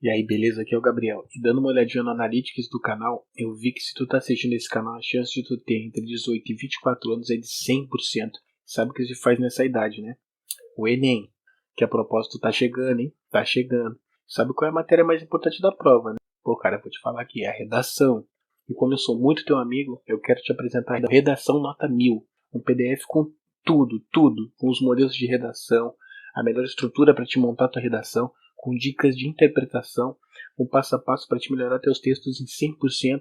E aí, beleza? Aqui é o Gabriel. E dando uma olhadinha no Analytics do canal, eu vi que se tu tá assistindo esse canal, a chance de tu ter entre 18 e 24 anos é de 100%. Sabe o que se faz nessa idade, né? O Enem, que a propósito tá chegando, hein? Tá chegando. Sabe qual é a matéria mais importante da prova, né? Pô, cara, eu vou te falar aqui, é a redação. E como eu sou muito teu amigo, eu quero te apresentar a Redação Nota 1000. Um PDF com tudo, com os modelos de redação, a melhor estrutura para te montar a tua redação, com dicas de interpretação, um passo a passo para te melhorar teus textos em 100%.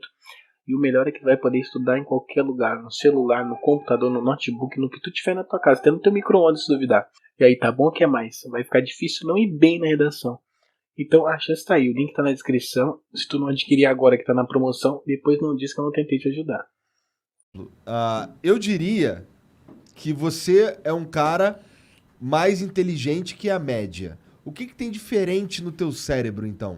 E o melhor é que vai poder estudar em qualquer lugar, no celular, no computador, no notebook, no que tu tiver na tua casa, até no teu micro-ondas se duvidar. E aí, tá bom, que é mais? Vai ficar difícil não ir bem na redação. Então a chance tá aí, o link tá na descrição. Se tu não adquirir agora que tá na promoção, depois não diz que eu não tentei te ajudar. Eu diria que você é um cara mais inteligente que a média. O que tem diferente no teu cérebro, então?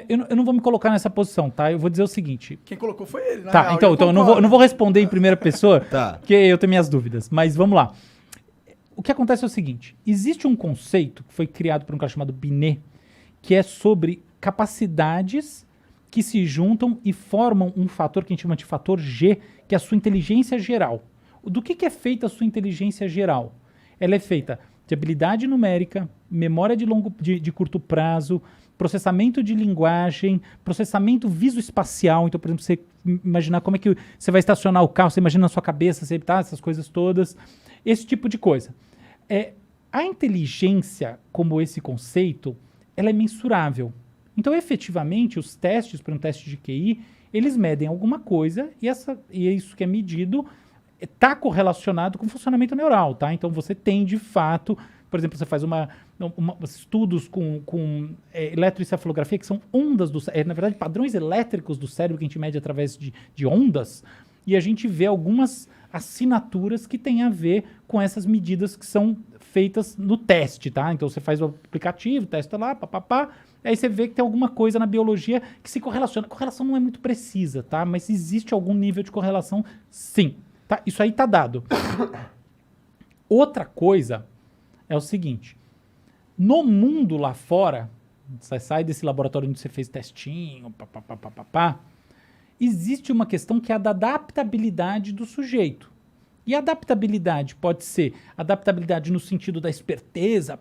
Eu não vou me colocar nessa posição, tá? Eu vou dizer o seguinte. Quem colocou foi ele, né? Tá, então eu não vou responder em primeira pessoa, Tá. porque eu tenho minhas dúvidas. Mas vamos lá. O que acontece é o seguinte. Existe um conceito que foi criado por um cara chamado Binet, que é sobre capacidades que se juntam e formam um fator que a gente chama de fator G, que é a sua inteligência geral. Do que é feita a sua inteligência geral? Ela é feita de habilidade numérica, memória de curto prazo, processamento de linguagem, processamento visoespacial. Então, por exemplo, você imaginar como é que você vai estacionar o carro, você imagina na sua cabeça, você, tá, essas coisas todas. Esse tipo de coisa. A inteligência, como esse conceito, ela é mensurável. Então, efetivamente, os testes para um teste de QI, eles medem alguma coisa e isso que é medido está correlacionado com o funcionamento neural, tá? Então, você tem, de fato, por exemplo, você faz estudos com eletroencefalografia, que são ondas na verdade, padrões elétricos do cérebro que a gente mede através de ondas, e a gente vê algumas assinaturas que têm a ver com essas medidas que são feitas no teste, tá? Então, você faz o aplicativo, testa lá, papapá, aí você vê que tem alguma coisa na biologia que se correlaciona. A correlação não é muito precisa, tá? Mas existe algum nível de correlação, sim. Tá? Isso aí tá dado. Outra coisa é o seguinte. No mundo lá fora, você sai desse laboratório onde você fez testinho, existe uma questão que é a da adaptabilidade do sujeito. E a adaptabilidade pode ser adaptabilidade no sentido da esperteza,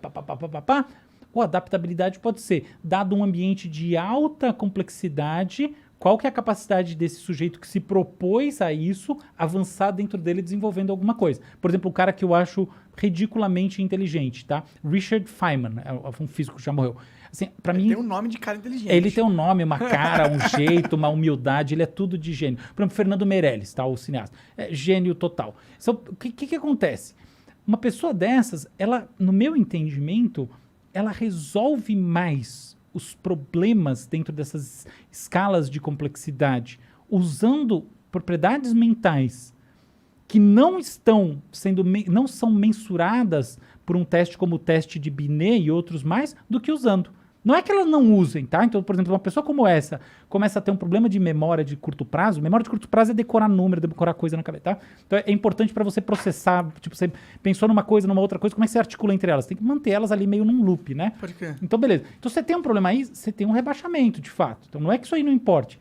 ou adaptabilidade pode ser, dado um ambiente de alta complexidade, qual que é a capacidade desse sujeito que se propôs a isso avançar dentro dele desenvolvendo alguma coisa. Por exemplo, um cara que eu acho ridiculamente inteligente, tá? Richard Feynman, é um físico que já morreu. Assim, pra mim, tem um nome de cara inteligente. Ele tem um nome, uma cara, um jeito, uma humildade, ele é tudo de gênio. Por exemplo, Fernando Meirelles, tá? O cineasta. É gênio total. Então, o que acontece? Uma pessoa dessas, ela, no meu entendimento, ela resolve mais os problemas dentro dessas escalas de complexidade, usando propriedades mentais que não são mensuradas por um teste como o teste de Binet e outros mais, do que usando. Não é que elas não usem, tá? Então, por exemplo, uma pessoa como essa começa a ter um problema de memória de curto prazo. Memória de curto prazo é decorar número, decorar coisa na cabeça, tá? Então é importante para você processar. Tipo, você pensou numa coisa, numa outra coisa, como é que você articula entre elas? Tem que manter elas ali meio num loop, né? Pode crer. Então, beleza. Então, você tem um problema aí, você tem um rebaixamento, de fato. Então, não é que isso aí não importe.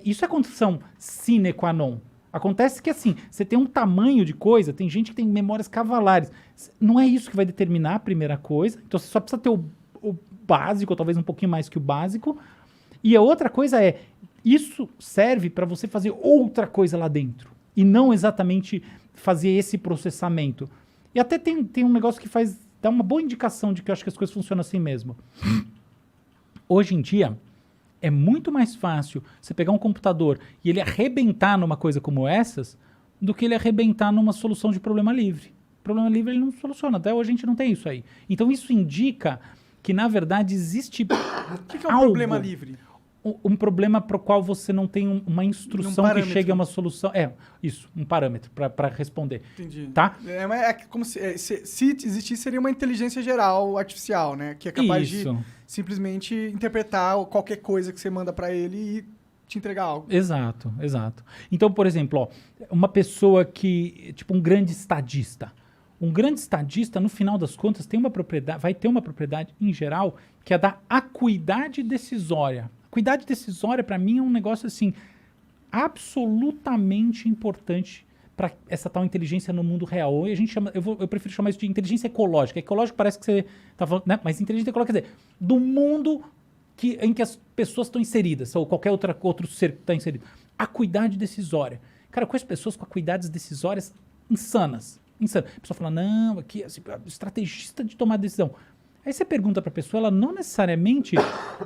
Isso é condição sine qua non. Acontece que, assim, você tem um tamanho de coisa, tem gente que tem memórias cavalares. Não é isso que vai determinar a primeira coisa. Então, você só precisa ter o básico, ou talvez um pouquinho mais que o básico. E a outra coisa é, isso serve para você fazer outra coisa lá dentro. E não exatamente fazer esse processamento. E até tem um negócio que dá uma boa indicação de que eu acho que as coisas funcionam assim mesmo. Hoje em dia, é muito mais fácil você pegar um computador e ele arrebentar numa coisa como essas do que ele arrebentar numa solução de problema livre. Problema livre ele não soluciona. Até hoje a gente não tem isso aí. Então isso indica que, na verdade, existe O que é um problema livre? Um problema para o qual você não tem uma instrução que chegue a uma solução. Isso, um parâmetro para responder. Entendi. Tá? É como se existisse, seria uma inteligência geral artificial, né? Que é capaz de simplesmente interpretar qualquer coisa que você manda para ele e te entregar algo. Exato. Então, por exemplo, uma pessoa que, tipo um grande estadista, Um grande estadista, no final das contas, vai ter uma propriedade, em geral, que é da acuidade decisória. Acuidade decisória, para mim, é um negócio assim absolutamente importante para essa tal inteligência no mundo real. A gente chama, eu prefiro chamar isso de inteligência ecológica. Ecológico parece que você está falando, né? Mas inteligência ecológica quer dizer, do mundo em que as pessoas estão inseridas, ou qualquer outro ser que está inserido. Acuidade decisória. Cara, eu conheço pessoas com acuidades decisórias insanas. A pessoa fala, não, aqui é estrategista de tomar decisão. Aí você pergunta para a pessoa, ela não necessariamente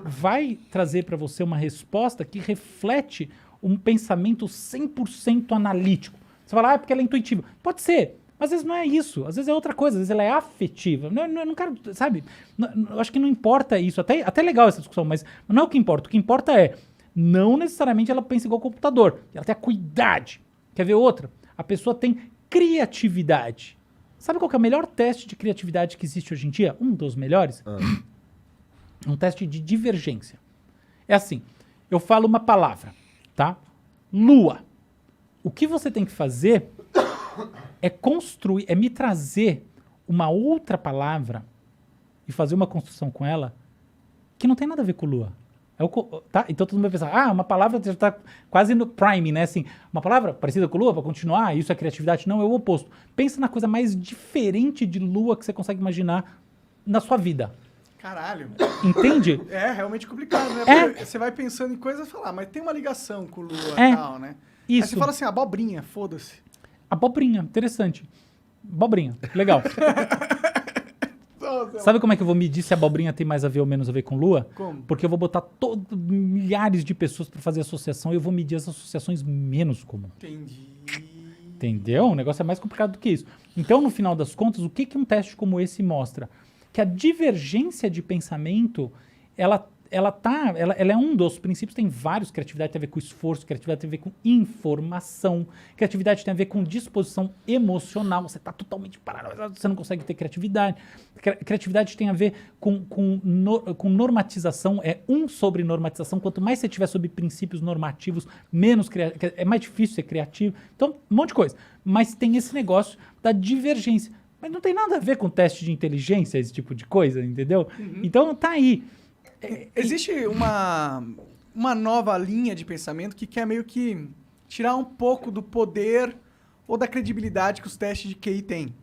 vai trazer para você uma resposta que reflete um pensamento 100% analítico. Você fala, é porque ela é intuitiva. Pode ser, mas às vezes não é isso. Às vezes é outra coisa, às vezes ela é afetiva. Eu não quero, sabe? Eu acho que não importa isso. Até legal essa discussão, mas não é o que importa. O que importa é, não necessariamente ela pensa igual ao computador. Ela tem acuidade. Quer ver outra? A pessoa tem criatividade. Sabe qual que é o melhor teste de criatividade que existe hoje em dia? Um dos melhores? Um teste de divergência. É assim, eu falo uma palavra, tá? Lua. O que você tem que fazer é me trazer uma outra palavra e fazer uma construção com ela que não tem nada a ver com lua. Tá? Então todo mundo vai pensar, uma palavra já está quase no prime, né? Assim, uma palavra parecida com lua para continuar, isso é criatividade? Não, é o oposto. Pensa na coisa mais diferente de lua que você consegue imaginar na sua vida. Caralho. Entende? É realmente complicado, né? Porque você vai pensando em coisas e fala, mas tem uma ligação com lua e tal, né? Isso. Aí você fala assim, abobrinha, foda-se. Abobrinha, interessante. Abobrinha, legal. Sabe como é que eu vou medir se a abobrinha tem mais a ver ou menos a ver com lua? Como? Porque eu vou botar milhares de pessoas para fazer associação e eu vou medir as associações menos comuns. Entendi. Entendeu? O negócio é mais complicado do que isso. Então, no final das contas, o que um teste como esse mostra? Que a divergência de pensamento, ela é um dos princípios, tem vários. Criatividade tem a ver com esforço, criatividade tem a ver com informação, criatividade tem a ver com disposição emocional, você está totalmente parado, você não consegue ter criatividade. Criatividade tem a ver com normatização, é sobre normatização, quanto mais você tiver sobre princípios normativos, menos é mais difícil ser criativo, então um monte de coisa. Mas tem esse negócio da divergência, mas não tem nada a ver com teste de inteligência, esse tipo de coisa, entendeu? Então tá aí. Existe uma nova linha de pensamento que quer meio que tirar um pouco do poder ou da credibilidade que os testes de QI têm.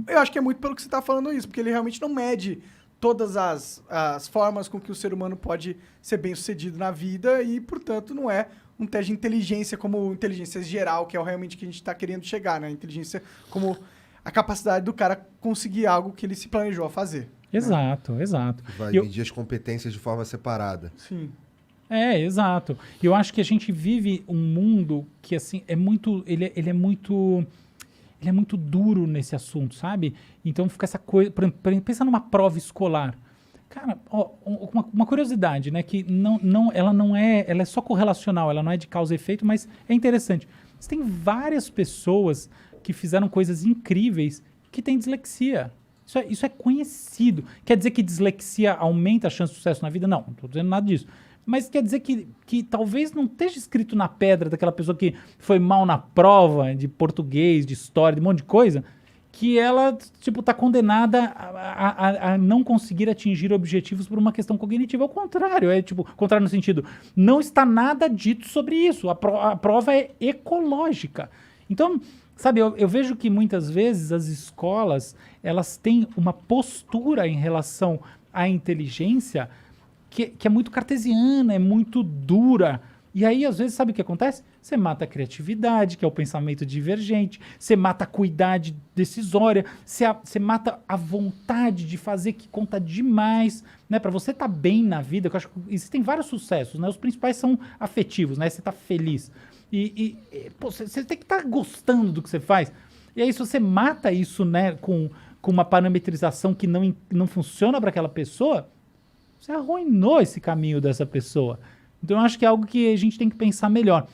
Eu acho que é muito pelo que você está falando isso, porque ele realmente não mede todas as formas com que o ser humano pode ser bem sucedido na vida e, portanto, não é um teste de inteligência como inteligência geral, que é realmente que a gente está querendo chegar, né? Inteligência como a capacidade do cara conseguir algo que ele se planejou a fazer. Exato. Vai medir as competências de forma separada. Sim. Exato. E eu acho que a gente vive um mundo que, assim, ele é muito duro nesse assunto, sabe? Então fica essa coisa, pensa numa prova escolar. Cara, uma curiosidade, né, que ela é só correlacional, ela não é de causa e efeito, mas é interessante. Você tem várias pessoas que fizeram coisas incríveis que têm dislexia. Isso é conhecido. Quer dizer que dislexia aumenta a chance de sucesso na vida? Não estou dizendo nada disso. Mas quer dizer que talvez não esteja escrito na pedra daquela pessoa que foi mal na prova de português, de história, de um monte de coisa, que ela, está condenada a não conseguir atingir objetivos por uma questão cognitiva. Ao contrário, contrário no sentido, não está nada dito sobre isso. A prova é ecológica. Então, sabe, eu vejo que muitas vezes as escolas, elas têm uma postura em relação à inteligência que é muito cartesiana, é muito dura. E aí, às vezes, sabe o que acontece? Você mata a criatividade, que é o pensamento divergente, você mata a acuidade decisória, você mata a vontade de fazer, que conta demais, né? Para você estar bem na vida, que eu acho que existem vários sucessos, né? Os principais são afetivos, né? Você está feliz. Você tem que estar gostando do que você faz. E aí, se você mata isso, né, com uma parametrização que não funciona para aquela pessoa, você arruinou esse caminho dessa pessoa. Então, eu acho que é algo que a gente tem que pensar melhor.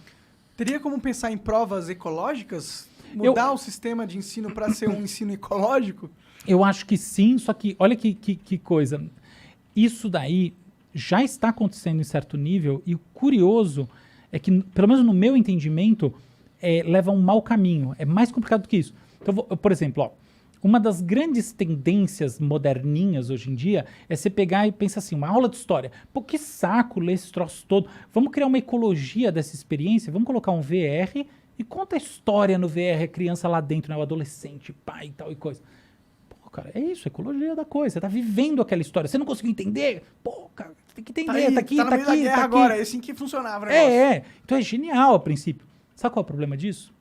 Teria como pensar em provas ecológicas? Mudar o sistema de ensino para ser um ensino ecológico? Eu acho que sim, só que olha que coisa. Isso daí já está acontecendo em certo nível, e o curioso é que, pelo menos no meu entendimento, leva a um mau caminho. É mais complicado do que isso. Então, por exemplo, Uma das grandes tendências moderninhas hoje em dia é você pegar e pensar assim, uma aula de história. Pô, que saco ler esse troço todo. Vamos criar uma ecologia dessa experiência, vamos colocar um VR e conta a história no VR, a criança lá dentro, né, o adolescente, pai e tal e coisa. Pô, cara, é isso, ecologia da coisa. Você tá vivendo aquela história. Você não conseguiu entender? Pô, cara, você tem que entender. Tá aqui, tá no meio da guerra tá agora. aqui. É assim que funcionava o negócio. Então é genial a princípio. Sabe qual é o problema disso?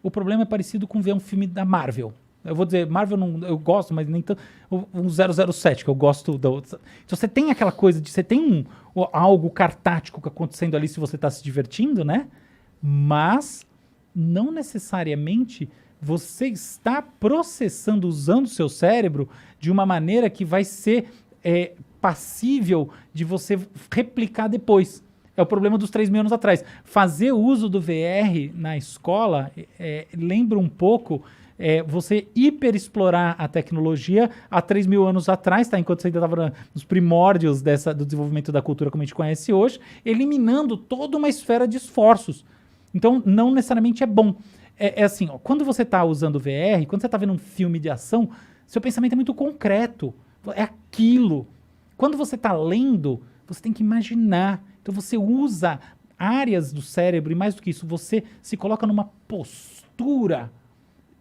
O problema é parecido com ver um filme da Marvel. Eu vou dizer, Marvel não, eu gosto, mas nem tanto. Um 007, que eu gosto. Então você tem aquela coisa de. Você tem algo cartático acontecendo ali se você está se divertindo, né? Mas não necessariamente você está processando, usando o seu cérebro de uma maneira que vai ser passível de você replicar depois. É o problema dos 3.000 anos atrás. Fazer uso do VR na escola lembra um pouco você hiperexplorar a tecnologia há 3.000 anos atrás, tá? Enquanto você ainda estava nos primórdios do desenvolvimento da cultura como a gente conhece hoje, eliminando toda uma esfera de esforços. Então, não necessariamente é bom. É assim, ó, quando você está usando o VR, quando você está vendo um filme de ação, seu pensamento é muito concreto. É aquilo. Quando você está lendo, você tem que imaginar. Então, você usa áreas do cérebro e, mais do que isso, você se coloca numa postura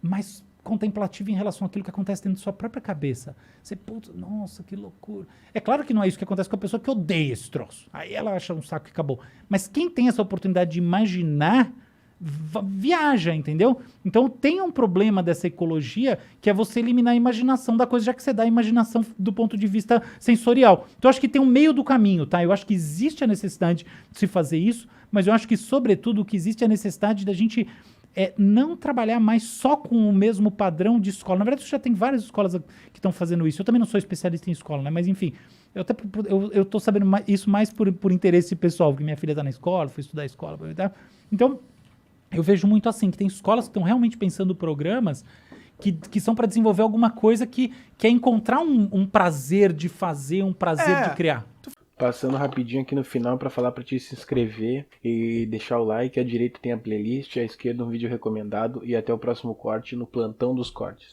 mais contemplativa em relação àquilo que acontece dentro da sua própria cabeça. Você, putz, nossa, que loucura. É claro que não é isso que acontece com a pessoa que odeia esse troço. Aí ela acha um saco e acabou. Mas quem tem essa oportunidade de imaginar, viaja, entendeu? Então tem um problema dessa ecologia que é você eliminar a imaginação da coisa, já que você dá a imaginação do ponto de vista sensorial. Então eu acho que tem um meio do caminho, tá? Eu acho que existe a necessidade de se fazer isso, mas eu acho que, sobretudo, o que existe é a necessidade da gente não trabalhar mais só com o mesmo padrão de escola. Na verdade, já tem várias escolas que estão fazendo isso. Eu também não sou especialista em escola, né? Mas, enfim, eu tô sabendo isso mais por interesse pessoal, porque minha filha está na escola, fui estudar a escola. Tá? Então, eu vejo muito assim, que tem escolas que estão realmente pensando programas que são para desenvolver alguma coisa que é encontrar um prazer de fazer, um prazer de criar. Passando rapidinho aqui no final para falar para te se inscrever e deixar o like. À direita tem a playlist, à esquerda um vídeo recomendado e até o próximo corte no Plantão dos Cortes.